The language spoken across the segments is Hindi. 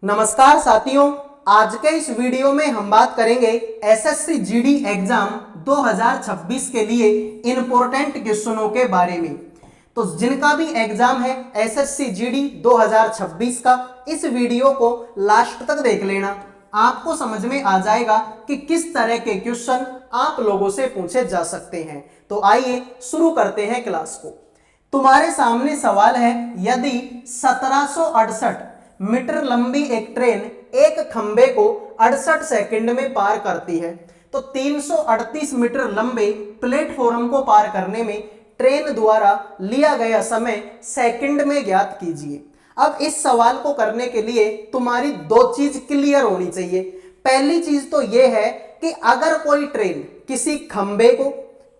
नमस्कार साथियों, आज के इस वीडियो में हम बात करेंगे एसएससी जीडी एग्जाम 2026 के लिए इंपॉर्टेंट क्वेश्चनों के बारे में। तो जिनका भी एग्जाम है एसएससी जीडी 2026 का, इस वीडियो को लास्ट तक देख लेना, आपको समझ में आ जाएगा कि किस तरह के क्वेश्चन आप लोगों से पूछे जा सकते हैं। तो आइए शुरू करते हैं क्लास को। तुम्हारे सामने सवाल है, यदि 1768 मीटर लंबी एक ट्रेन एक खंबे को 68 सेकंड में पार करती है, तो 338 मीटर लंबे प्लेटफॉर्म को पार करने में ट्रेन द्वारा लिया गया समय सेकंड में ज्ञात कीजिए। अब इस सवाल को करने के लिए तुम्हारी दो चीज क्लियर होनी चाहिए। पहली चीज तो यह है कि अगर कोई ट्रेन किसी खंबे को,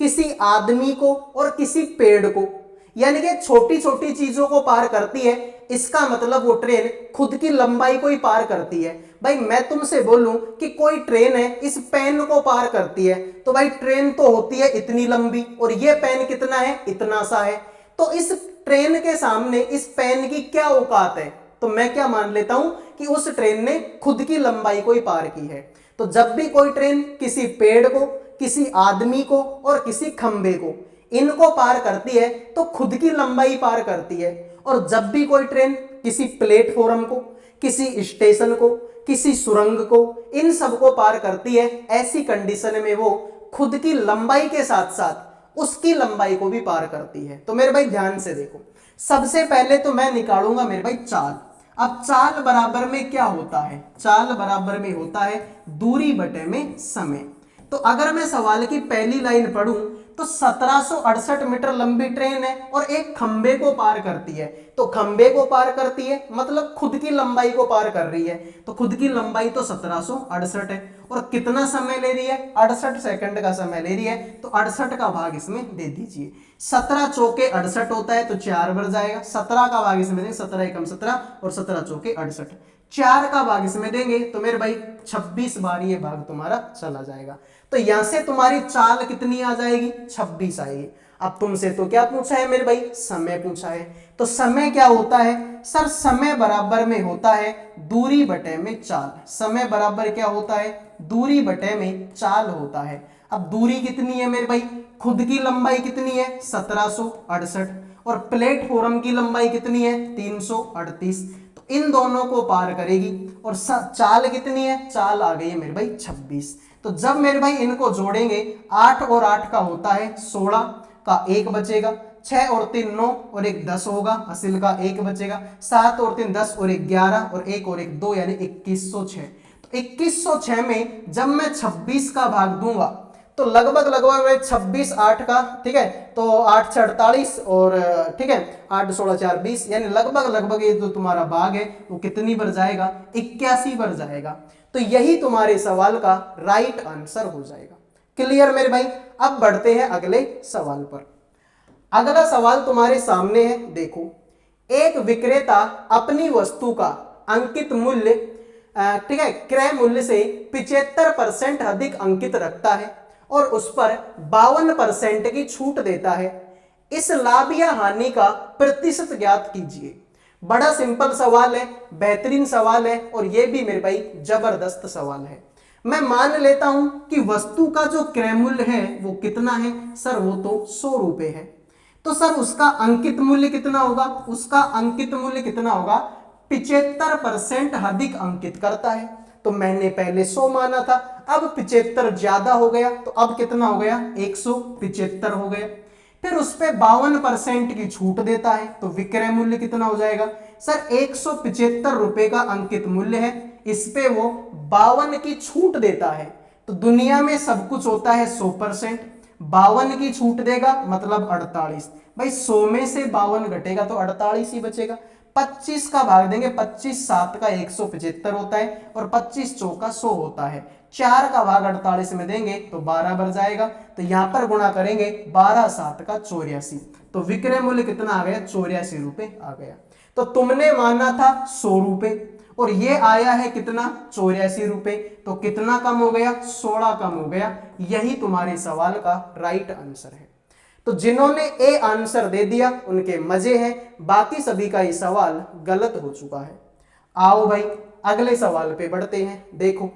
किसी आदमी को और किसी पेड़ को, यानी कि छोटी छोटी चीजों को पार करती है, इसका मतलब वो ट्रेन खुद की लंबाई को ही पार करती है। भाई मैं तुमसे बोलूं कि कोई ट्रेन है इस पेन को पार करती है, तो भाई ट्रेन तो होती है इतनी लंबी और ये पेन कितना है, इतना सा है। तो इस ट्रेन के सामने इस पेन की क्या औकात है? तो मैं क्या मान लेता हूं कि उस ट्रेन ने खुद की लंबाई को ही पार की है। तो जब भी कोई ट्रेन किसी पेड़ को, किसी आदमी को और किसी खंबे को, इनको पार करती है तो खुद की लंबाई पार करती है। और जब भी कोई ट्रेन किसी प्लेटफॉर्म को, किसी स्टेशन को, किसी सुरंग को, इन सब को पार करती है, ऐसी कंडीशन में वो खुद की लंबाई के साथ साथ उसकी लंबाई को भी पार करती है। तो मेरे भाई ध्यान से देखो, सबसे पहले तो मैं निकालूंगा मेरे भाई चाल। अब चाल बराबर में क्या होता है? चाल बराबर में होता है दूरी बटे में समय। तो अगर मैं सवाल की पहली लाइन पढ़ूं तो 1768 मीटर लंबी ट्रेन है और एक खंबे को पार करती है। तो खंबे को पार करती है मतलब खुद की लंबाई को पार कर रही है। तो खुद की लंबाई तो 1768 है और कितना समय ले रही है? 68 सेकंड का समय ले रही है। तो 68 का भाग इसमें दे दीजिए। 17 चौके 68 होता है तो 4 बढ़ जाएगा। 17 का भाग इसमें देंगे, 17 एकम 17 और 17 चौके 68, 4 का भाग इसमें देंगे तो मेरे भाई 26 बार ये भाग तुम्हारा चला जाएगा। तो यहां से तुम्हारी चाल कितनी आ जाएगी? 26 आएगी। अब तुमसे तो क्या पूछा है मेरे भाई? समय पूछा है। तो समय क्या होता है सर? समय बराबर में होता है दूरी बटे में चाल। समय बराबर क्या होता है? दूरी बटे में चाल होता है। अब दूरी कितनी है मेरे भाई? खुद की लंबाई कितनी है? 1768 और प्लेटफॉर्म की लंबाई कितनी है? 338। तो इन दोनों को पार करेगी और चाल कितनी है? चाल आ गई है मेरे भाई 26। तो जब मेरे भाई इनको जोड़ेंगे, 8 और 8 का होता है 16 का 1 बचेगा, 6 और 3 9 और 1 10 होगा, हासिल का 1 बचेगा, 7 और 3 10 और 1 11 और 1 और 1 2 यानी 2106। तो 2106 में जब मैं 26 का भाग दूंगा तो लगभग 26 8 का, ठीक है, तो 8 6 48 और ठीक है 8 16 4 20 यानी लगभग ये जो तुम्हारा भाग है वो कितनी बार जाएगा? 81 बार जाएगा। तो यही तुम्हारे सवाल का राइट आंसर हो जाएगा। क्लियर मेरे भाई? अब बढ़ते हैं अगले सवाल पर। अगला सवाल तुम्हारे सामने है, देखो। एक विक्रेता अपनी वस्तु का अंकित मूल्य, ठीक है, क्रय मूल्य से 75% अधिक अंकित रखता है और उस पर 52% की छूट देता है। इस लाभ या हानि का प्रतिशत ज्ञात कीजिए। बड़ा सिंपल सवाल है, बेहतरीन सवाल है और यह भी मेरे भाई जबरदस्त सवाल है। मैं मान लेता हूं कि वस्तु का जो क्रय मूल्य है वो कितना है सर? वो तो 100 रुपए है। तो सर उसका अंकित मूल्य कितना होगा? उसका अंकित मूल्य कितना होगा? 75% अधिक अंकित करता है। तो मैंने पहले 100 माना था, अब 75 ज्यादा हो गया, तो अब कितना हो गया? 175 हो गया। फिर उस पे 52% की छूट देता है तो विक्रय मूल्य कितना हो जाएगा सर? 175 रुपए का अंकित मूल्य है, इस पे वो 52 की छूट देता है। तो दुनिया में सब कुछ होता है 100%, 52 की छूट देगा मतलब 48। भाई 100 में से 52 घटेगा तो 48 ही बचेगा। 25 का भाग देंगे, 25 7 का 175 होता है और 25 चौका 100 होता है। 4 का भाग 48 में देंगे तो 12 बढ़ जाएगा। तो यहां पर गुणा करेंगे, 12 7 का 84। तो विक्रय मूल्य कितना आ गया? 84 रुपए आ गया। तो तुमने माना था 100 रुपए और ये आया है कितना? 84 रुपए। तो कितना कम हो गया? 16 कम हो गया। यही तुम्हारे सवाल का राइट आंसर है। तो जिन्होंने ए आंसर दे दिया उनके मजे हैं, बाकी सभी का ये सवाल गलत हो चुका है। आओ भाई अगले सवाल पे बढ़ते हैं। देखो,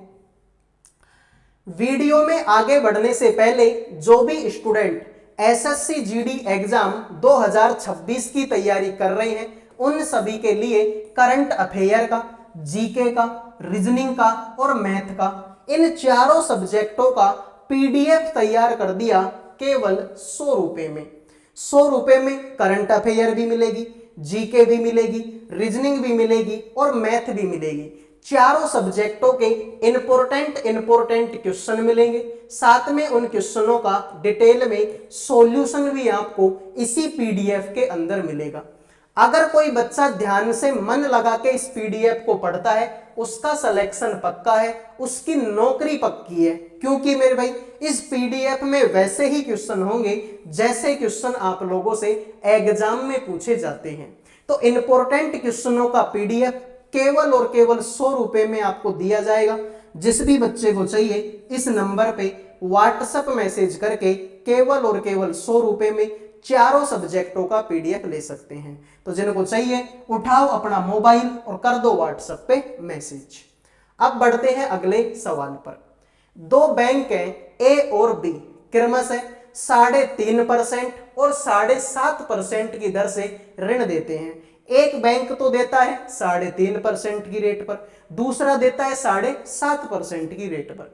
वीडियो में आगे बढ़ने से पहले जो भी स्टूडेंट एसएससी जीडी एग्जाम 2026 की तैयारी कर रहे हैं उन सभी के लिए करंट अफेयर का, जीके का, रीजनिंग का और मैथ का, इन चारों सब्जेक्टों का पीडीएफ तैयार कर दिया केवल 100 रुपए में। 100 रुपए में करंट अफेयर भी मिलेगी, जीके भी मिलेगी, रीजनिंग भी मिलेगी और मैथ भी मिलेगी। चारों सब्जेक्टों के इंपोर्टेंट क्वेश्चन मिलेंगे, साथ में उन क्वेश्चनों का डिटेल में सॉल्यूशन भी आपको इसी पीडीएफ के अंदर मिलेगा। अगर कोई बच्चा ध्यान से मन लगा के इस पीडीएफ को पढ़ता है उसका सिलेक्शन पक्का है, उसकी नौकरी पक्की है, क्योंकि मेरे भाई इस पीडीएफ में वैसे ही क्वेश्चन होंगे जैसे क्वेश्चन आप लोगों से एग्जाम में पूछे जाते हैं। तो इंपोर्टेंट क्वेश्चनों का पीडीएफ केवल और केवल 100 रुपए में आपको दिया जाएगा। जिस भी बच्चे को चाहिए इस नंबर पे व्हाट्सएप मैसेज करके केवल और केवल 100 रुपए में चारों सब्जेक्टों का पीडीएफ ले सकते हैं। तो जिनको चाहिए उठाओ अपना मोबाइल और कर दो व्हाट्सएप पे मैसेज। अब बढ़ते हैं अगले सवाल पर। दो बैंक हैं ए और बी, क्रमशः 3.5% और 7.5% की दर से ऋण देते हैं। एक बैंक तो देता है 3.5% की रेट पर, दूसरा देता है 7.5% की रेट पर।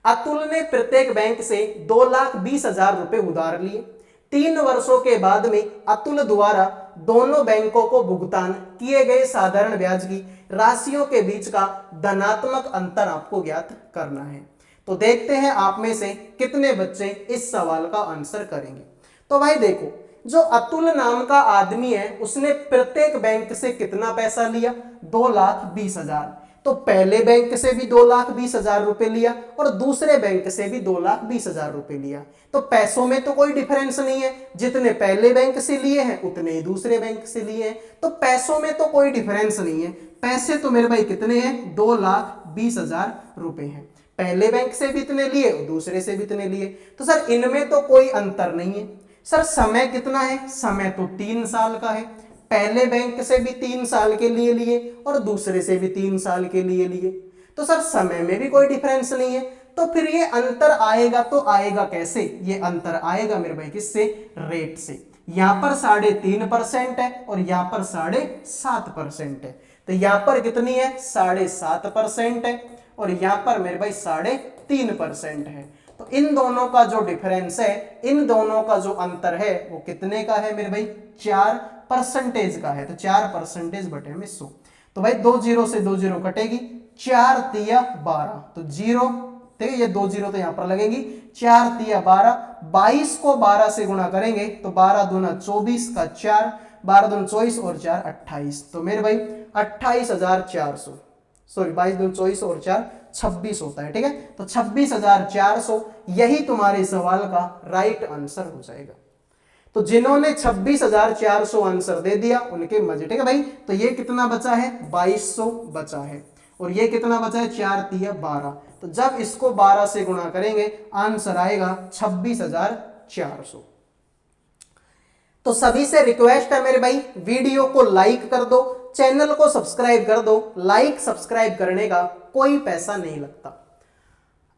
अतुल ने प्रत्येक बैंक से 2,20,000 रुपए उधार लिए। 3 वर्षों के बाद में अतुल द्वारा दोनों बैंकों को भुगतान किए गए साधारण ब्याज की राशियों के बीच का धनात्मक अंतर आपको ज्ञात करना है। तो देखते हैं आप में से कितने बच्चे इस सवाल का आंसर करेंगे। तो भाई देखो, जो अतुल नाम का आदमी है उसने प्रत्येक बैंक से कितना पैसा लिया, 2,20,000। तो पहले बैंक से भी 2,20,000 रुपए लिया और दूसरे बैंक से भी 2,20,000 रुपए लिया। तो पैसों में तो कोई डिफरेंस नहीं है, जितने पहले बैंक से लिए हैं उतने ही दूसरे बैंक से लिए हैं। तो पैसों में तो कोई डिफरेंस नहीं है। पैसे तो मेरे भाई कितने हैं, 2,20,000 रुपए हैं। पहले बैंक से भी इतने लिए और दूसरे से भी इतने लिए। तो सर इनमें तो कोई अंतर नहीं है। सर समय कितना है, समय तो 3 साल का है। पहले बैंक से भी 3 साल के लिए लिए और दूसरे से भी 3 साल के लिए लिए। तो सर समय में भी कोई डिफरेंस नहीं है। तो फिर ये अंतर आएगा तो आएगा कैसे, ये अंतर आएगा मेरे भाई किससे, रेट से। यहां पर 3.5% है और यहां पर 7.5% है। तो यहां पर कितनी है, 7.5% है और यहां पर मेरे भाई 3.5% है। तो इन दोनों का जो डिफरेंस है, इन दोनों का जो अंतर है वो कितने का है मेरे भाई, 4% का है। तो 4% बटे में 100। तो भाई 2 0 से 2 0 कटेगी, 4 तिया 12। तो 0, ठीक है, ये 2 0 तो यहां पर लगेंगी। 4 तिया 12, 22 को 12 से गुणा करेंगे तो 12 दूना 24 का 4, 12 दूना 24 और 4 28। तो मेरे भाई 28,400, सॉरी 22 दूना 24 और 4 26 होता है। ठीक है, तो 26,400 यही तुम्हारे सवाल का राइट आंसर हो जाएगा। तो जिन्होंने 26,400 आंसर दे दिया उनके मजे। ठीक है भाई, तो ये कितना बचा है, 2200 बचा है और ये कितना बचा है, 4 तिया 12। तो जब इसको 12 से गुणा करेंगे आंसर आएगा 26,400। तो सभी से रिक्वेस्ट है मेरे भाई, वीडियो को लाइक कर दो, चैनल को सब्सक्राइब कर दो। लाइक सब्सक्राइब करने का कोई पैसा नहीं लगता।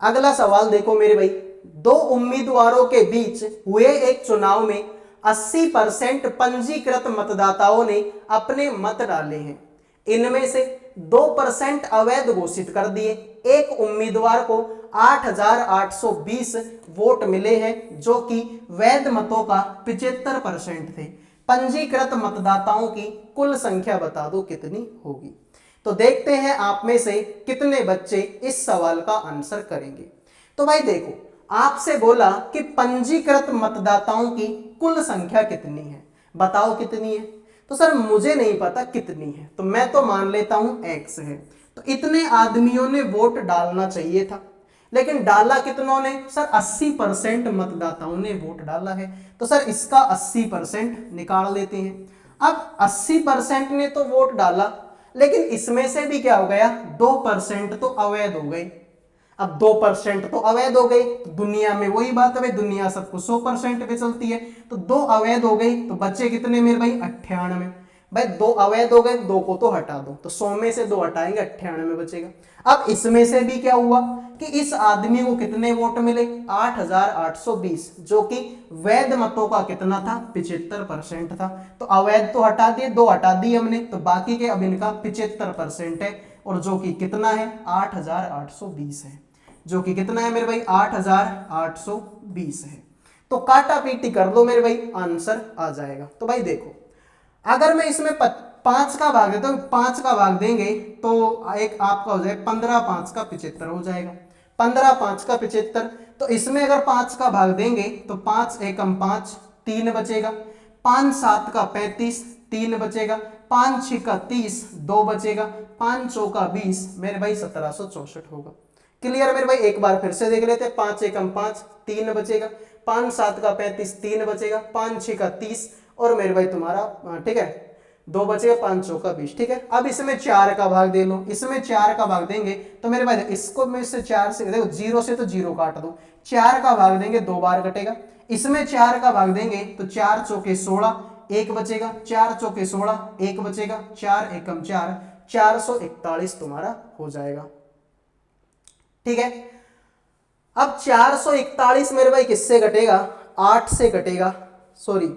अगला सवाल देखो मेरे भाई, 2 उम्मीदवारों के बीच हुए एक चुनाव में 80% पंजीकृत मतदाताओं ने अपने मत डाले हैं। इनमें से 2% अवैध घोषित कर दिए। एक उम्मीदवार को 8,820 वोट मिले हैं जो कि वैध मतों का 75% थे। पंजीकृत मतदाताओं की कुल संख्या बता दो कितनी होगी। तो देखते हैं आप में से कितने बच्चे इस सवाल का आंसर करेंगे। तो भाई देखो, आपसे बोला कि पंजीकृत मतदाताओं की कुल संख्या कितनी है, बताओ कितनी है। तो सर मुझे नहीं पता कितनी है, तो मैं तो मान लेता हूं x है। तो इतने आदमियों ने वोट डालना चाहिए था, लेकिन डाला कितनों ने, सर 80% मतदाताओं ने वोट डाला है। तो सर इसका 80% निकाल लेते हैं। अब 80% ने तो वोट डाला, लेकिन इसमें से भी क्या हो गया, 2% तो अवैध हो गए। अब 2% तो अवैध हो गई, तो दुनिया में वही बात है, दुनिया सबको 100% पे चलती है। तो 2 अवैध हो गई, तो बच्चे कितने मेरे भाई, 98। भाई 2 अवैध हो गए, 2 को तो हटा दो, तो 100 में से 2 हटाएंगे 98 बचेगा। अब इसमें से भी क्या हुआ कि इस आदमी को कितने वोट मिले, 8820, जो कि वैध मतों का कितना था, 75% था। तो अवैध तो हटा दिए, 2 हटा दिए हमने, तो बाकी के अब इनका 75% है, और जो कि कितना है 8820 है, जो कि कितना है मेरे भाई 8820 है। तो काटा पीटी कर दो मेरे भाई, आंसर आ जाएगा। तो भाई देखो, अगर मैं इसमें 5 का भाग देता हूं, 5 का भाग देंगे तो एक आपका हो जाए 15 5 का 75 हो जाएगा, 15 5 का 75। तो इसमें अगर 5 का भाग देंगे तो 5 एकम 5, 3 बचेगा, 5 7 का 35, 3 बचेगा, 5 6 का 30, 2 बचेगा, 5 चौका 20, मेरे भाई 1764 होगा। क्लियर मेरे भाई, एक बार फिर से देख लेते हैं, 5 एकम 5, 3 बचेगा, 5 7 का 35, 3 बचेगा, 5 6 का 30, और मेरे भाई तुम्हारा ठीक है 2 बचेगा, 5 चौका 20, ठीक है। अब इसमें 4 का भाग दे लो, इसमें 4 का भाग देंगे तो मेरे भाई इसको मैं इससे 4 से देखो, 0 से तो 0 काट दो, 4 का भाग देंगे 2 बार कटेगा, इसमें 4 का भाग देंगे तो 4 चौके 16, 1 बचेगा, 4 चौके 16, 1 बचेगा, 4 एकम 4, 441 तुम्हारा हो जाएगा, ठीक है। अब 441 मेरे भाई किससे घटेगा, 8 से घटेगा, सॉरी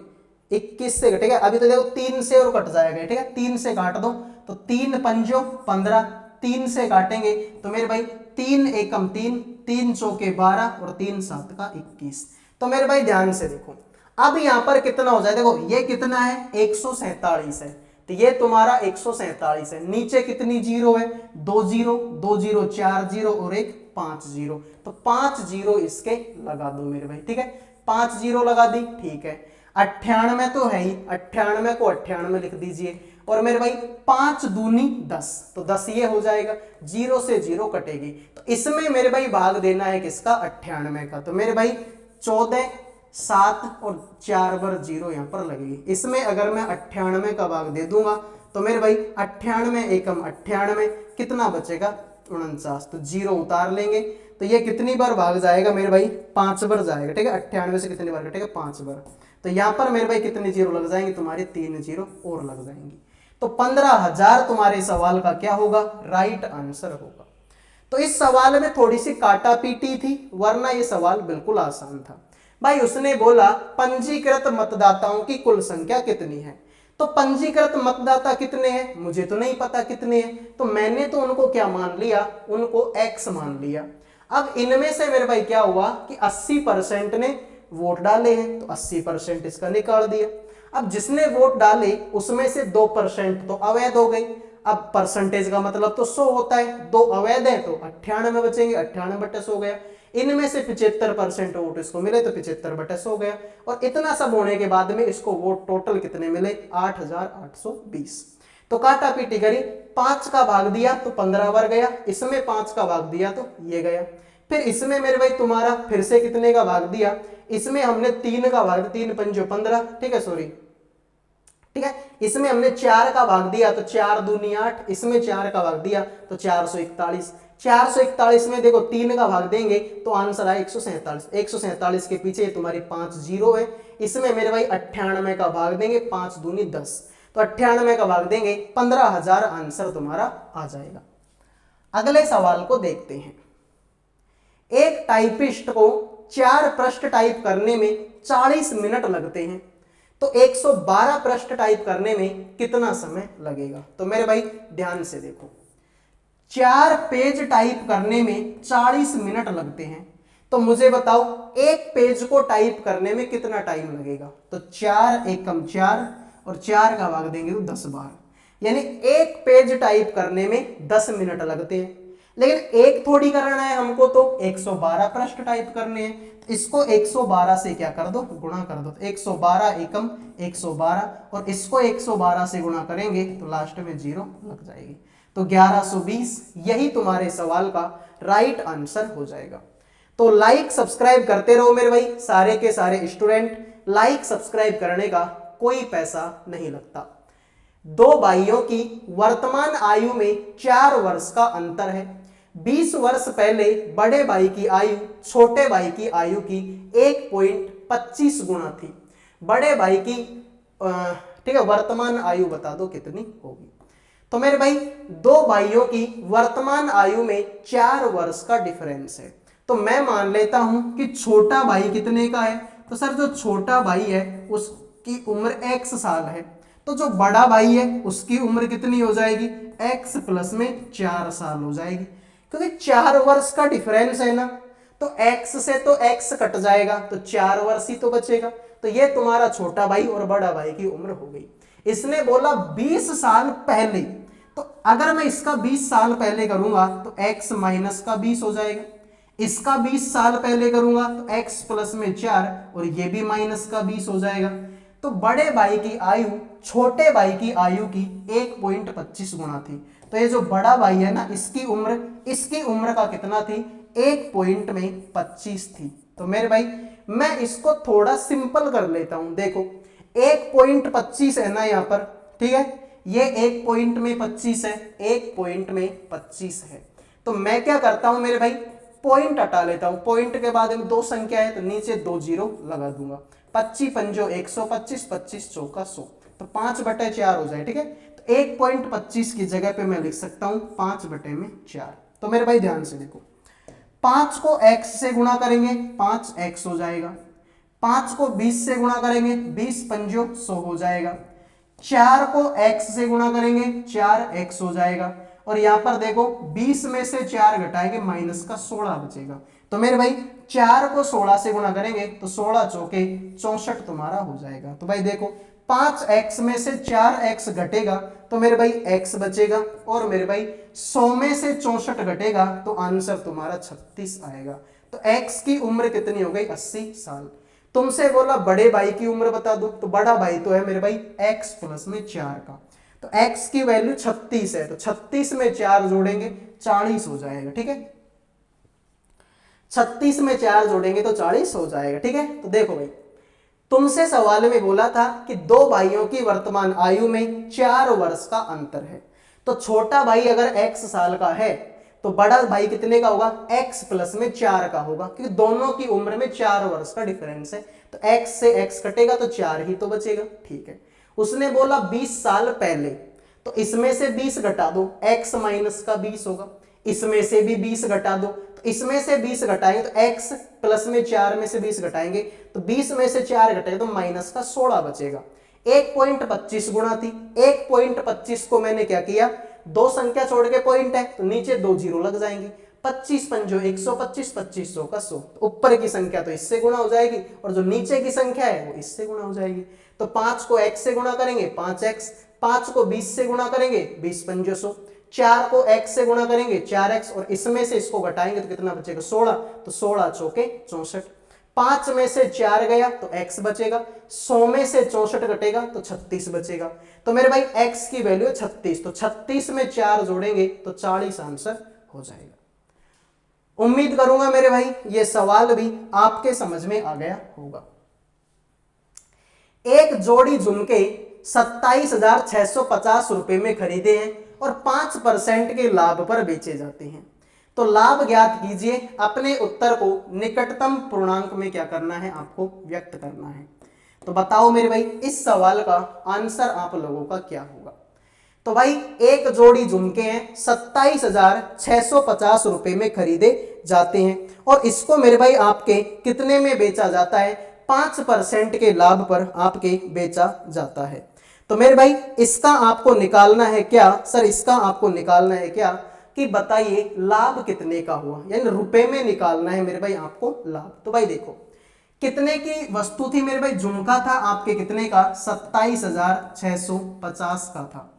21 से घटेगा। अभी तो देखो 3 से और कट जाएगा, ठीक है, 3 से काट दो तो 3 पंजो 15, 3 से काटेंगे तो मेरे भाई 3 एकम 3, 3 चौके 12, और 3 7 का 21। तो मेरे भाई ध्यान से देखो, अब यहां पर कितना हो जाए, देखो ये कितना है 147 है, तो ये तुम्हारा 147 है, नीचे कितनी जीरो है, 2 जीरो, 2 जीरो 4 जीरो और एक 5 जीरो, तो 5 जीरो इसके लगा दो मेरे भाई, ठीक है, 5 जीरो लगा दी, ठीक है। 98 तो है ही, 98 को 98 लिख दीजिए, और मेरे भाई 5 दूनी 10, तो 10 ये हो जाएगा, 0 से 0 कटेगी, तो इसमें मेरे भाई भाग देना है किसका, 98 का। तो मेरे भाई 14 7 और 4 बार 0 यहां पर लगेगी, इसमें अगर मैं 98 का भाग दे दूंगा तो मेरे भाई 98 एकम 98, कितना बचेगा 49, तो 0 उतार लेंगे, तो ये कितनी बार भाग जाएगा मेरे भाई, 5 बार जाएगा, ठीक है। 98 से कितनी बार कटेगा, 5 बार, तो यहां पर मेरे भाई कितने 0 लग जाएंगे, तुम्हारे 3 0 और लग जाएंगी, तो 15,000 तुम्हारे सवाल का क्या होगा, राइट आंसर होगा। तो इस सवाल में थोड़ी सी काटा पीटी थी, वरना ये सवाल बिल्कुल आसान था। भाई उसने बोला पंजीकृत मतदाताओं की कुल संख्या कितनी है, तो पंजीकृत मतदाता कितने हैं, मुझे तो नहीं पता कितने हैं, तो मैंने तो उनको क्या मान लिया, उनको x मान लिया। अब इनमें से मेरे भाई क्या हुआ कि 80% ने वोट डाले हैं, तो 80% इसका निकाल दिया। अब जिसने वोट डाले उसमें से 2% तो अवैध हो गई, अब परसेंटेज का मतलब तो 100 होता है, 2 अवैध है तो 98 बचेंगे, 98/100 हो गया। इनमें से 75% वोट इसको मिले तो 75/100 हो गया, और इतना सब होने के बाद में इसको वोट टोटल कितने मिले, 8820। तो काटा पीटी करी, 5 का भाग दिया तो 15 बार गया, इसमें 5 का भाग दिया तो ये गया, फिर इसमें मेरे भाई तुम्हारा फिर से कितने का भाग दिया, इसमें हमने 3 का भाग, 3 पंजो 15, ठीक है, सॉरी ठीक है, इसमें हमने 4 का भाग दिया तो 4 दूनी 8, इसमें 4 का भाग दिया तो 441, 441 में देखो 3 का भाग देंगे तो आंसर आए 147, 147 के पीछे तुम्हारी 5 जीरो है, इसमें मेरे भाई 98 का भाग देंगे, 5 दूनी 10, तो 98 का भाग देंगे, 15,000 आंसर तुम्हारा आ जाएगा। अगले सवाल को देखते हैं। एक टाइपिस्ट को 4 पृष्ठ टाइप करने में 40 मिनट लगते हैं, तो 112 पृष्ठ टाइप करने में कितना समय लगेगा। तो मेरे भाई ध्यान से देखो, 4 पेज टाइप करने में 40 मिनट लगते हैं, तो मुझे बताओ एक पेज को टाइप करने में कितना टाइम लगेगा। तो 4 एकम 4 और 4 का भाग देंगे तो 10 बार, यानी एक पेज टाइप करने में 10 मिनट लगते हैं। लेकिन एक थोड़ी करना है हमको, तो 112 पृष्ठ टाइप करने हैं, तो इसको 112 से क्या कर दो, गुणा कर दो, तो 112 एकम 112, और इसको 112 से गुणा करेंगे तो लास्ट में 0 लग जाएगी, तो 1120 यही तुम्हारे सवाल का राइट आंसर हो जाएगा। तो लाइक सब्सक्राइब करते रहो मेरे भाई, सारे के सारे स्टूडेंट, लाइक सब्सक्राइब करने का कोई पैसा नहीं लगता। 2 भाइयों की वर्तमान आयु में 4 वर्ष का अंतर है। 20 वर्ष पहले बड़े भाई की आयु छोटे भाई की आयु की 1.25 गुना थी। बड़े भाई की ठीक है, वर्तमान आयु बता दो कितनी होगी। तो मेरे भाई दो भाइयों की वर्तमान आयु में 4 वर्ष का डिफरेंस है। तो मैं मान लेता हूं कि छोटा भाई कितने का है, तो सर जो छोटा भाई है उसकी उम्र x साल है, तो जो बड़ा भाई है उसकी उम्र कितनी हो जाएगी, x प्लस में 4 साल हो जाएगी। क्योंकि 4 वर्ष का डिफरेंस है ना, तो x से तो x कट जाएगा तो 4 वर्ष ही तो बचेगा। तो ये तुम्हारा छोटा भाई और बड़ा भाई की उम्र हो गई। इसने बोला 20 साल पहले, तो अगर मैं इसका 20 साल पहले करूंगा तो x माइनस का 20 हो जाएगा, इसका 20 साल पहले करूंगा तो x प्लस में 4 और ये भी माइनस का 20 हो जाएगा। तो बड़े भाई की आयु छोटे भाई की आयु की 1.25 गुना थी। तो ये जो बड़ा भाई है ना, इसकी उम्र का कितना थी, 1.25 थी। तो मेरे भाई मैं इसको थोड़ा सिंपल कर लेता हूं। देखो 1.25 है ना यहाँ पर, ठीक है, ये 1.25 है, 1.25 है। तो मैं क्या करता हूं मेरे भाई, पॉइंट हटा लेता हूं। पॉइंट के बाद में दो संख्या है तो नीचे 2 जीरो लगा दूंगा। 25 पंजो 125, 25 चौका 100, तो 5/4 हो जाए। ठीक है, तो 1.25 की जगह पे मैं लिख सकता हूं 5/4। तो मेरे भाई ध्यान से देखो, 5 को x से गुणा करेंगे 5x हो जाएगा, 5 को 20 से गुणा करेंगे 20 पंजो 100 हो जाएगा, 4 को x से गुणा करेंगे 4x हो जाएगा, और यहां पर देखो 20 में से 4 घटाएंगे माइनस का 16 बचेगा। तो मेरे भाई 4 को 16 से गुणा करेंगे तो 16 चौके 64 तुम्हारा हो जाएगा। तो भाई देखो 5x में से 4x घटेगा तो मेरे भाई x बचेगा, और मेरे भाई 100 में से 64 घटेगा तो आंसर तुम्हारा 36 आएगा। तो x की उम्र कितनी हो गई, 80 साल। तुमसे बोला बड़े भाई की उम्र बता दो, तो बड़ा भाई तो है मेरे भाई x प्लस में 4 का, तो x की वैल्यू 36 है, तो 36 में 4 जोड़ेंगे 40 हो जाएगा। ठीक है, 36 में 4 जोड़ेंगे तो 40 हो जाएगा। ठीक है, तो देखो भाई तुमसे सवाल में बोला था कि दो भाइयों की वर्तमान आयु में 4 वर्ष का अंतर है। तो छोटा भाई अगर x साल का है तो बड़ा भाई कितने का होगा, x प्लस में 4 का होगा, क्योंकि दोनों की उम्र में 4 वर्ष का डिफरेंस है। तो x से x कटेगा तो 4 ही तो बचेगा। ठीक है, उसने बोला 20 साल पहले, तो इसमें से 20 घटा दो, x माइनस का 20 होगा, इसमें से भी 20 घटा दो, तो इसमें से 20 घटाएंगे तो x प्लस में 4 में से 20 घटाएंगे तो 20 में से 4 घटाएंगे तो माइनस का 16 बचेगा। 1.25 गुणा थी, 1.25 को मैंने क्या किया, दो संख्या छोड़ के पॉइंट है तो नीचे 2 जीरो लग जाएंगे। 25 पंजो 125, 25 100 का 100, तो ऊपर की संख्या तो इससे गुणा हो जाएगी और जो नीचे की संख्या है वो इससे गुणा हो जाएगी। तो 5 को x से गुणा करेंगे 5x, 5 को 20 से गुणा करेंगे 20 पंजो 100, 4 को x से गुणा करेंगे 4x, और इसमें से इसको घटाएंगे तो कितना बचेगा 16, तो 16 चौके 64, 5 में से 4 गया तो x बचेगा, 100 में से 64 घटेगा तो 36 बचेगा। तो मेरे भाई x की वैल्यू 36, तो 36 में 4 जोड़ेंगे तो 40 आंसर हो जाएगा। उम्मीद करूंगा मेरे भाई ये सवाल भी आपके समझ में आ गया होगा। एक जोड़ी झुमके 27,650 रुपए में खरीदे हैं और 5% के लाभ पर बेचे जाते हैं। तो लाभ ज्ञात कीजिए, अपने उत्तर को निकटतम पूर्णांक में क्या करना है, आपको व्यक्त करना है। तो बताओ मेरे भाई इस सवाल का आंसर आप लोगों का क्या होगा। तो भाई एक जोड़ी झुमके हैं 27,650 रुपए में खरीदे जाते हैं और इसको मेरे भाई आपके कितने में बेचा जाता है, 5% के लाभ पर आपके बेचा जाता है। तो मेरे भाई इसका आपको निकालना है क्या सर, इसका आपको निकालना है क्या कि बताइए लाभ कितने का हुआ, यानी रुपए में निकालना है मेरे भाई आपको लाभ। तो भाई देखो कितने की वस्तु थी मेरे भाई, झुमका था आपके कितने का, 27,650 का था,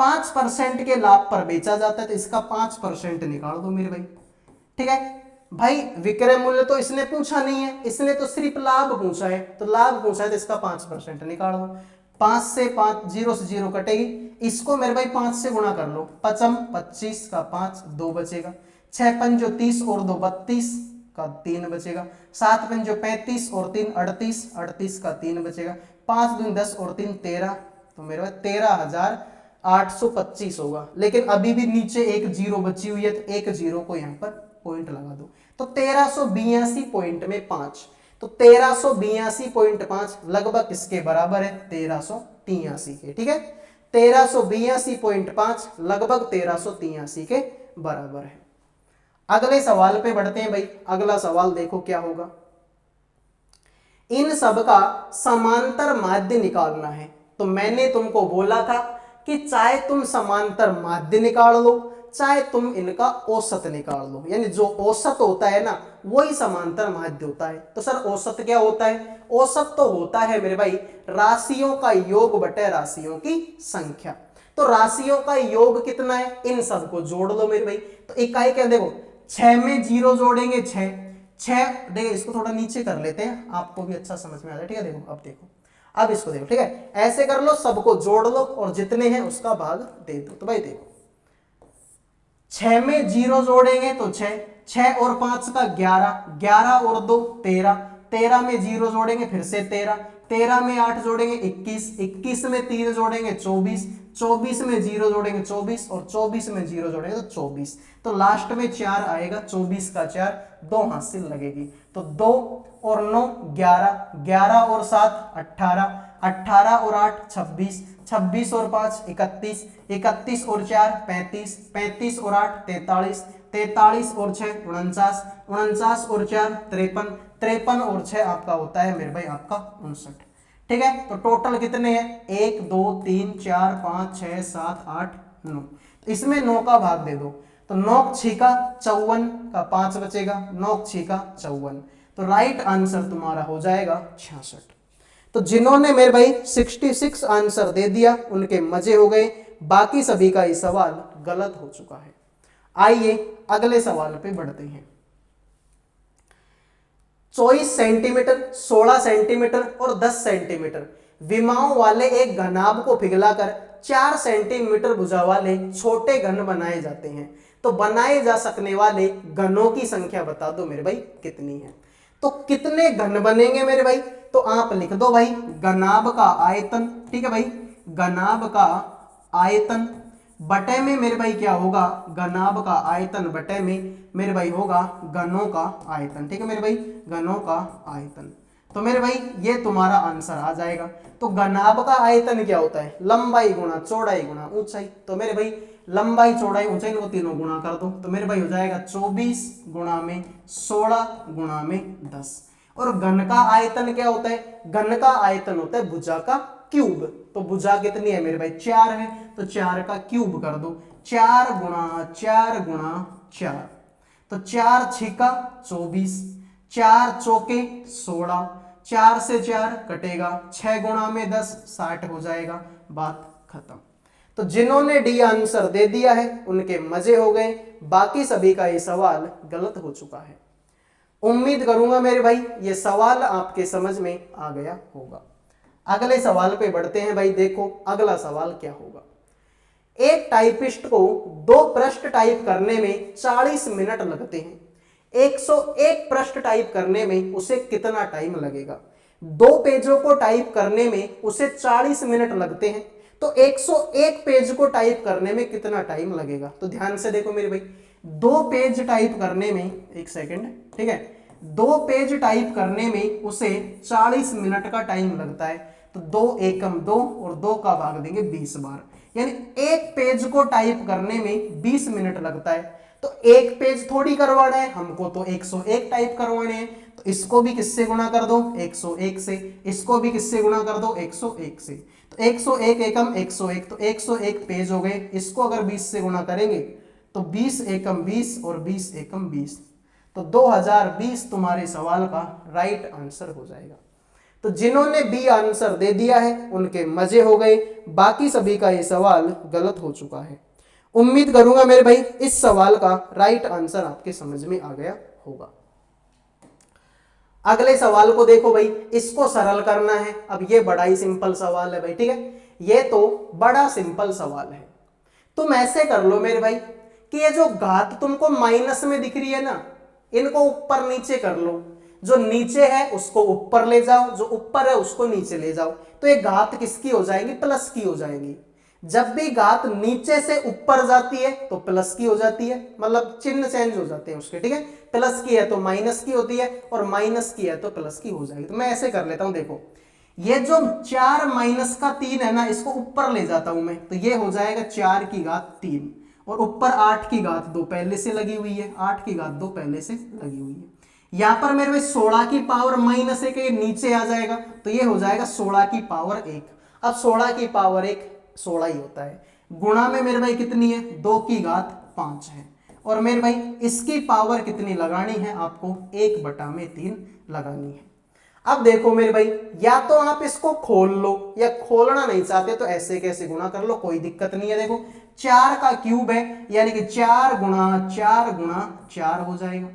5% के लाभ पर बेचा जाता है तो इसका 5% निकाल दो मेरे भाई। ठीक है भाई, विक्रय मूल्य तो इसने पूछा नहीं है, इसने तो सिर्फ लाभ पूछा है, तो लाभ पूछा है तो इसका 5% निकाल दो। 5 से 5 0 से 0 कटेगी, इसको मेरे भाई 5 से गुणा कर लो, 5 25 का 5 2 बचेगा, 6 पंजो 30 और 2 32 का 3 बचेगा, 7 पंजो 35 और 3 38 38 का 3 बचेगा, 5 दूनी 10 और 3 13, तो मेरे भाई 13,825 होगा। लेकिन अभी भी नीचे एक जीरो बची हुई है तो एक जीरो को यहाँ पर पॉइंट लगा दो, तो 1382 पॉइंट में 5, तो 1382.5 लगभग किसके बराबर है, 1300 1383 के, ठीक है, 1382.5 लगभग 1383 के बराबर है। अगले सवाल पे बढ़ते हैं भाई। अगला सवाल देखो क्या होगा। इन सब का समांतर माध्य निकालना है। तो मैंने तुमको बोला था कि चाहे तुम समांतर माध्य निकाल लो, चाहे तुम इनका औसत निकाल लो, यानी जो औसत होता है ना वही समांतर माध्य होता है। तो सर औसत क्या होता है? औसत तो होता है मेरे भाई राशियों का योग बटे राशियों की संख्या। तो राशियों का योग कितना है? इन सबको जोड़ लो मेरे भाई। तो इकाई क्या, देखो 6 में 0 जोड़ेंगे 6, 6 देखिए इसको थोड़ा नीचे कर लेते हैं, आपको भी अच्छा समझ में आ जाए, ठीक है। देखो अब देखो, अब इसको देखो, ठीक है, ऐसे कर लो, सबको जोड़ लो और जितने हैं उसका भाग दे दो। तो भाई देखो 6 में 0 जोड़ेंगे तो 6, 6 और 5 का 11, 11 और 2 13, 13 में 0 जोड़ेंगे फिर से 13, 13 में 8 जोड़ेंगे 21, 21 में 3 जोड़ेंगे 24, 24 में 0 जोड़ेंगे 24 और 24 में 0 जोड़ेंगे तो 24। तो लास्ट में 4 आएगा, 24 का 4, 2 हासिल लगेगी। तो 2 और 9 11, 11 और 7 18, 18 और 8 26, 26 और 5 31, 31 और 4 35, 35 और 8 43, 43 और 6 49, 49 और 4 53, 53 और 6 आपका होता है मेरे भाई आपका 59। ठीक है, तो टोटल कितने हैं? 1 2 3 4 5 6 7 8 9। तो इसमें 9 का भाग दे दो, तो 9 छिका 54 का 5 बचेगा, 9 छिका 54। तो राइट आंसर तुम्हारा हो जाएगा 66। तो जिन्होंने मेरे भाई 66 आंसर दे दिया उनके मजे हो गए, बाकी सभी का ये सवाल गलत हो चुका है। आइए अगले सवाल पे बढ़ते हैं। 24 सेंटीमीटर, 16 सेंटीमीटर और 10 सेंटीमीटर विमाओं वाले एक घनाभ को पिघलाकर 4 सेंटीमीटर भुजा वाले छोटे घन बनाए जाते हैं। तो बनाए जा सकने वाले घनों की संख्या बता दो मेरे भाई कितनी है। तो कितने घन बनेंगे मेरे भाई? तो आप लिख दो भाई घनाभ का आयतन, ठीक है भाई, घनाभ का आयतन बटे में मेरे भाई क्या होगा? घनाभ का आयतन बटे में मेरे भाई होगा घनों का आयतन। ठीक है मेरे भाई, घनों का आयतन। तो मेरे भाई ये तुम्हारा आंसर आ जाएगा। तो घनाभ का आयतन क्या होता है? लंबाई गुणा चौड़ाई गुणा ऊंचाई। तो मेरे भाई लंबाई चौड़ाई ऊंचाई को तीनों गुणा कर दो, तो मेरे भाई हो जाएगा 24 गुणा में 16 गुणा में 10। और घन का आयतन क्या होता है? घन का आयतन होता है भुजा का क्यूब। तो भुजा कितनी है मेरे भाई? 4 है, तो 4 का क्यूब कर दो, 4 गुणा 4 गुणा 4। तो 4 छिका 24, 4 चौके 16, 4 से 4 कटेगा, 6 गुणा में 10 60 हो जाएगा, बात खत्म। तो जिन्होंने डी आंसर दे दिया है उनके मजे हो गए, बाकी सभी का ये सवाल गलत हो चुका है। उम्मीद करूंगा मेरे भाई ये सवाल आपके समझ में आ गया होगा। अगले सवाल पे बढ़ते हैं भाई। देखो अगला सवाल क्या होगा। एक टाइपिस्ट को 2 पृष्ठ टाइप करने में 40 मिनट लगते हैं। 101 पृष्ठ टाइप करने में उसे कितना टाइम लगेगा? 2 पेजों को टाइप करने में उसे 40 मिनट लगते हैं, तो 101 पेज को टाइप करने में कितना टाइम लगेगा? तो ध्यान से देखो मेरे भाई, 2 पेज टाइप करने में, एक सेकेंड, ठीक है, 2 पेज टाइप करने में उसे 40 मिनट का टाइम लगता है। तो 2 एकम 2 और 2 का भाग देंगे 20 बार, यानी एक पेज को टाइप करने में 20 मिनट लगता है। तो एक पेज थोड़ी करवाना है हमको, तो 101 टाइप करवाने हैं। तो इसको भी किससे गुणा कर दो? 101 से। इसको भी किससे गुणा कर दो? 101 से। तो 101 एकम 101, तो 101 पेज हो गए। इसको अगर 20 से गुणा करेंगे तो 20 एकम 20 और 20 एकम 20, तो 2020 तुम्हारे सवाल का राइट आंसर हो जाएगा। तो जिन्होंने बी आंसर दे दिया है उनके मजे हो गए, बाकी सभी का ये सवाल गलत हो चुका है। उम्मीद करूंगा मेरे भाई इस सवाल का राइट आंसर आपके समझ में आ गया होगा। अगले सवाल को देखो भाई, इसको सरल करना है। अब ये बड़ा ही सिंपल सवाल है भाई, ठीक है, ये तो बड़ा सिंपल सवाल है। तुम ऐसे कर लो मेरे भाई कि ये जो घात तुमको माइनस में दिख रही है ना, इनको ऊपर नीचे कर लो। जो नीचे है उसको ऊपर ले जाओ, जो ऊपर है उसको नीचे ले जाओ, तो ये घात किसकी हो जाएगी? प्लस की हो जाएगी। जब भी घात नीचे से ऊपर जाती है तो प्लस की हो जाती है, मतलब चिन्ह चेंज हो जाते हैं उसके, ठीक है। प्लस की है तो माइनस की होती है और माइनस की है तो प्लस की हो जाएगी। तो मैं ऐसे कर लेता हूं, देखो ये जो 4 माइनस का 3 है ना, इसको ऊपर ले जाता हूं मैं, तो ये हो जाएगा 4 की घात 3 और ऊपर 8 की घात 2 पहले से लगी हुई है, 8 की घात 2 पहले से लगी हुई है। यहां पर मेरे भाई 16 की पावर माइनस 1 नीचे आ जाएगा, तो ये हो जाएगा 16 की पावर 1। अब 16 की पावर 1 16 ही होता है, गुणा में मेरे भाई कितनी है, 2 की घात 5 है, और मेरे भाई इसकी पावर कितनी लगानी है आपको, 1/3 लगानी है। अब देखो मेरे भाई, या तो आप इसको खोल लो, या खोलना नहीं चाहते तो ऐसे कैसे गुणा कर लो, कोई दिक्कत नहीं है। देखो 4 का क्यूब है, यानी कि 4 गुणा 4 गुणा 4 हो जाएगा।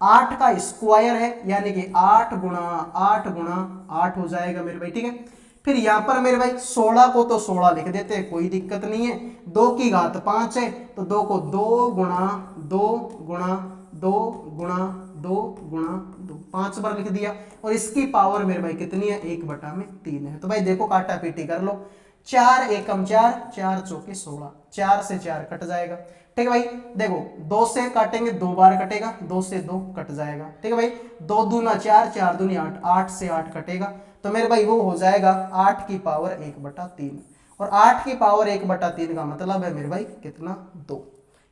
8 का स्क्वायर है, यानी कि 8 गुणा 8 गुणा 8 हो जाएगा मेरे भाई, ठीक है। फिर यहां पर मेरे भाई 16 को तो 16 लिख देते हैं, कोई दिक्कत नहीं है। 2 की घात 5 है, तो 2 को 2 गुणा 2 गुणा 2 गुणा 2 गुणा 2 5 बार लिख दिया, और इसकी पावर मेरे भाई कितनी है, 1/3 है। तो भाई देखो काटा पीटी कर लो, 4 एकम 4, 4 चौके 16, 4 से 4 कट जाएगा, ठीक है भाई। देखो 2 से काटेंगे 2 बार कटेगा, 2 से 2 कट जाएगा, ठीक है भाई। 2 दूना 4, 4 दूनी 8, 8 से 8 कटेगा, तो मेरे भाई वो हो जाएगा 8 की पावर 1/3, और 8 की पावर 1/3 का मतलब है मेरे भाई कितना, 2।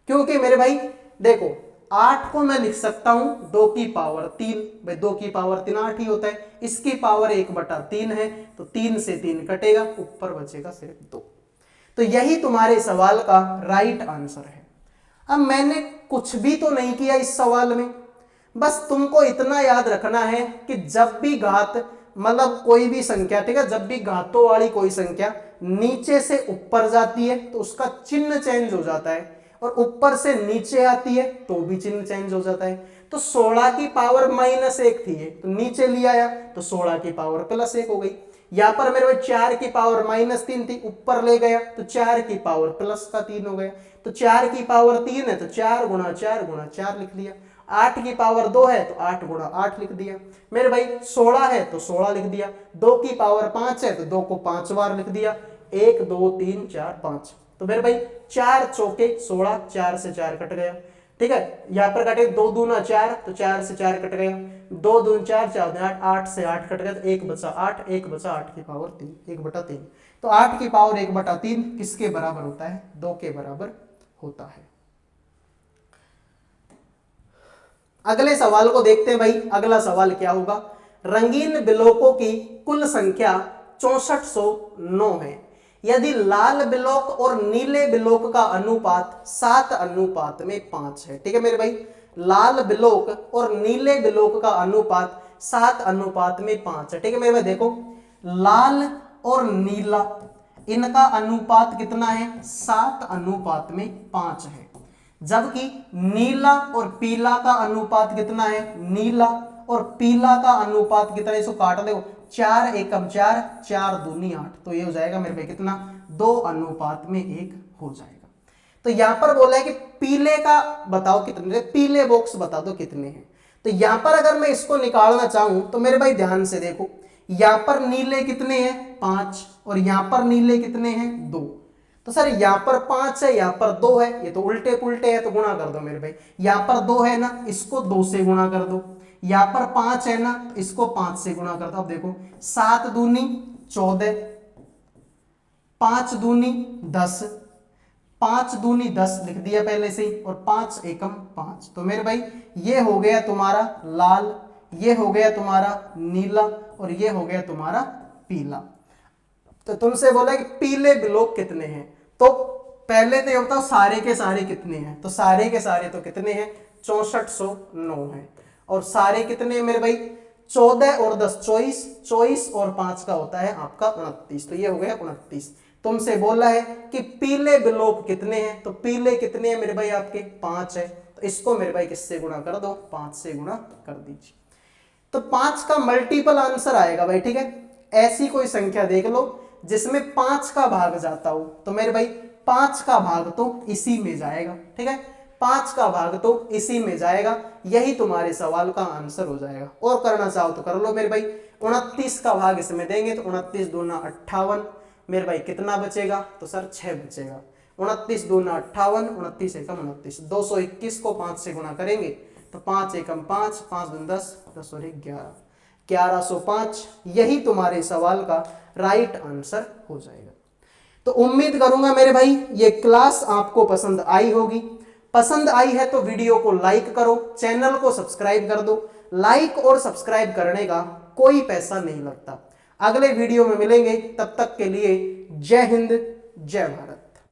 क्योंकि मेरे भाई देखो 8 को मैं लिख सकता हूं 2 की पावर 3, भाई 2 की पावर 3 8 ही होता है, इसकी पावर 1/3 है, तो 3 से 3 कटेगा, ऊपर बचेगा सिर्फ 2। तो यही तुम्हारे सवाल का राइट आंसर है। अब मैंने कुछ भी तो नहीं किया इस सवाल में, बस तुमको इतना याद रखना है कि जब भी घात मतलब कोई भी संख्या, ठीक है, जब भी घातों वाली कोई संख्या नीचे से ऊपर जाती है तो उसका चिन्ह चेंज हो जाता है, और ऊपर से नीचे आती है तो भी चिन्ह चेंज हो जाता है। तो 16 की पावर -1 थी ये, तो नीचे ले आया तो 16 की पावर +1 हो गई। यहां पर मेरे 4 की पावर -3 थी, ऊपर ले गया तो 4 की पावर +3 हो गया। तो 4 की पावर 3 है, तो 4 गुणा 4 गुणा 4 लिख लिया। 8 की पावर 2 है, तो 8 गुणा 8 लिख दिया मेरे भाई। 16 है तो 16 लिख दिया। 2 की पावर 5 है, तो 2 को 5 बार लिख दिया, 1 2 3 4 5। तो मेरे भाई 4 चौके 16, 4 से 4 कट गया, ठीक है। यहां पर कटे 2 दूना 4, तो 4 से 4 कट गया, 2 दून 4 4 दून 8, 8 से 8 कट गया, तो 1 बचा 8, 1 बचा 8 की पावर 3, 1/3। तो 8 की पावर 1/3 किसके बराबर होता है, 2 के बराबर होता है। अगले सवाल को देखते हैं भाई। अगला सवाल क्या होगा, रंगीन बिलोकों की कुल संख्या 6409 है। यदि लाल बिलोक और नीले बिलोक का अनुपात 7:5 है, ठीक है मेरे भाई। लाल बिलोक और नीले बिलोक का अनुपात 7:5 है, ठीक है मेरे भाई। देखो लाल और नीला इनका अनुपात कितना है, 7:5 है। जबकि नीला और पीला का अनुपात कितना है, नीला और पीला का अनुपात कितना है, इसको काट दो, 4 एकम 4, 4 दूनी 8, तो ये हो जाएगा मेरे भाई कितना, 2:1 हो जाएगा। तो यहां पर बोला है कि पीले का बताओ कितने, पीले बॉक्स बता दो कितने हैं। तो यहां पर अगर मैं इसको निकालना चाहूं तो मेरे भाई ध्यान से देखो, यहां पर नीले कितने हैं, 5, और यहां पर नीले कितने हैं, 2। तो सर यहां पर 5 है, यहां पर 2 है, ये तो उल्टे पुल्टे है, तो गुणा कर दो मेरे भाई। यहां पर 2 है ना, इसको 2 से गुणा कर दो। यहां पर 5 है ना, इसको 5 से गुणा कर दो। अब देखो 7 दूनी 14, 5 दूनी 10, 5 दूनी 10 लिख दिया पहले से ही, और 5 एकम 5। तो मेरे भाई ये हो गया तुम्हारा लाल, ये हो गया तुम्हारा नीला, और ये हो गया तुम्हारा पीला। तो तुमसे बोला कि पीले बिलोक कितने हैं, तो पहले तो ये बताओ सारे के सारे कितने हैं। तो सारे के सारे तो कितने हैं, 6409 है। और सारे कितने हैं मेरे भाई, 14 और 10 24, 24 और 5 का होता है आपका 29, तो ये हो गया 29। तुमसे बोला है कि पीले बिलोक कितने हैं, तो पीले कितने हैं मेरे भाई आपके, 5 है। तो इसको मेरे भाई किससे गुणा कर दो, 5 से गुणा कर दीजिए। तो 5 का मल्टीपल आंसर आएगा भाई, ठीक है। ऐसी कोई संख्या देख लो जिसमें 5 का भाग जाता हो, तो मेरे भाई 5 का भाग तो इसी में जाएगा, ठीक है। 5 का भाग तो इसी में जाएगा, यही तुम्हारे सवाल का आंसर हो जाएगा। और करना चाहो तो कर लो मेरे भाई। 29 का भाग इसमें देंगे तो 29 दूना 58, मेरे भाई कितना बचेगा, तो सर 6 बचेगा। 29 दूना 58, 29 एकम 29, 221 को 5 से गुणा करेंगे तो 5 एकम 5, 5 दून 10, 10 और 1 11, 1105 यही तुम्हारे सवाल का राइट आंसर हो जाएगा। तो उम्मीद करूंगा मेरे भाई ये क्लास आपको पसंद आई होगी। पसंद आई है तो वीडियो को लाइक करो, चैनल को सब्सक्राइब कर दो। लाइक और सब्सक्राइब करने का कोई पैसा नहीं लगता। अगले वीडियो में मिलेंगे, तब तक के लिए जय हिंद जय भारत।